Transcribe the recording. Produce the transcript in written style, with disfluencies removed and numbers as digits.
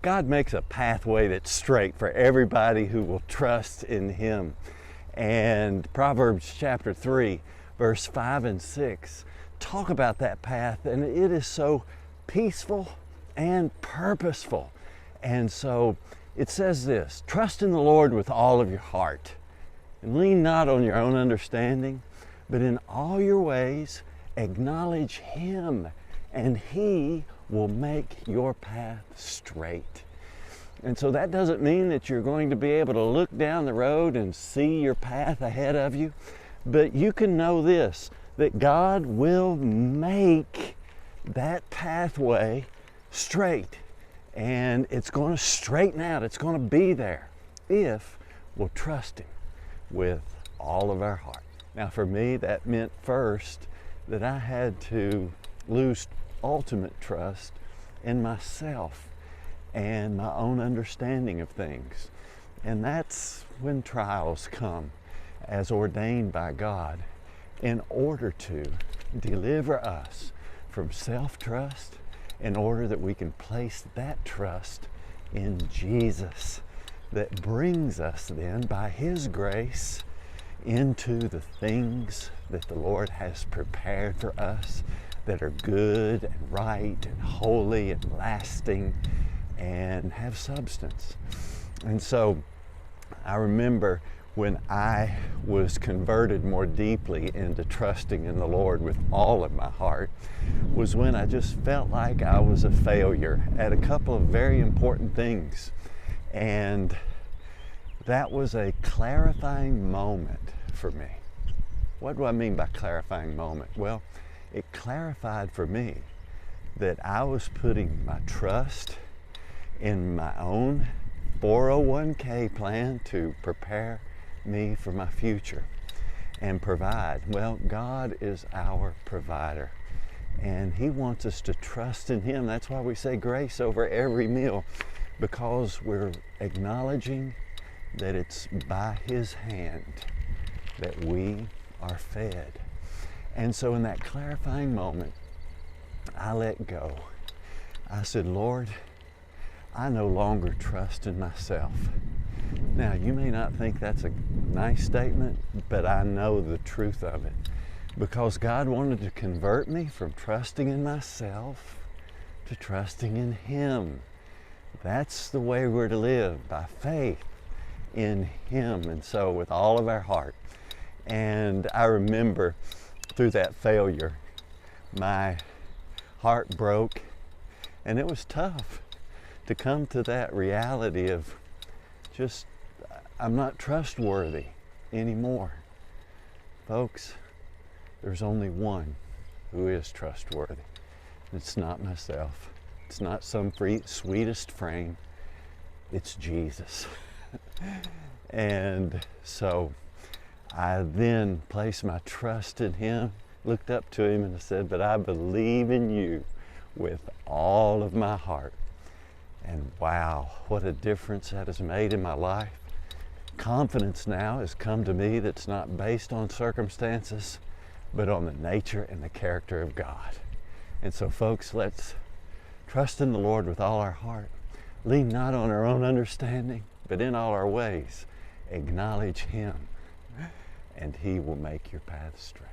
God makes a pathway that's straight for everybody who will trust in Him. And Proverbs chapter 3, verse 5 and 6 talk about that path, and it is so peaceful and purposeful. And so it says this: trust in the Lord with all of your heart, and lean not on your own understanding, but in all your ways acknowledge Him, and He will make your path straight. And so that doesn't mean that you're going to be able to look down the road and see your path ahead of you, but you can know this, that God will make that pathway straight, and it's going to straighten out. It's going to be there if we'll trust Him with all of our heart. Now for me, that meant first that I had to lose ultimate trust in myself and my own understanding of things. And that's when trials come as ordained by God in order to deliver us from self-trust, in order that we can place that trust in Jesus, that brings us then by His grace into the things that the Lord has prepared for us, that are good and right and holy and lasting and have substance. And so I remember when I was converted more deeply into trusting in the Lord with all of my heart was when I just felt like I was a failure at a couple of very important things. And that was a clarifying moment for me. What do I mean by clarifying moment? Well, it clarified for me that I was putting my trust in my own 401k plan to prepare me for my future and provide. Well, God is our provider, and He wants us to trust in Him. That's why we say grace over every meal, because we're acknowledging that it's by His hand that we are fed. And so in that clarifying moment, I let go. I said, Lord, I no longer trust in myself. Now, you may not think that's a nice statement, but I know the truth of it, because God wanted to convert me from trusting in myself to trusting in Him. That's the way we're to live, by faith in Him, and so with all of our heart. And I remember through that failure, my heart broke, and it was tough to come to that reality of just, I'm not trustworthy anymore. Folks, there's only one who is trustworthy. It's not myself. It's not some sweetest frame. It's Jesus. And so I then placed my trust in Him, looked up to Him, and I said, but I believe in You with all of my heart. And wow, what a difference that has made in my life. Confidence now has come to me that's not based on circumstances, but on the nature and the character of God. And so folks, let's trust in the Lord with all our heart. Lean not on our own understanding, but in all our ways acknowledge Him, and He will make your path straight.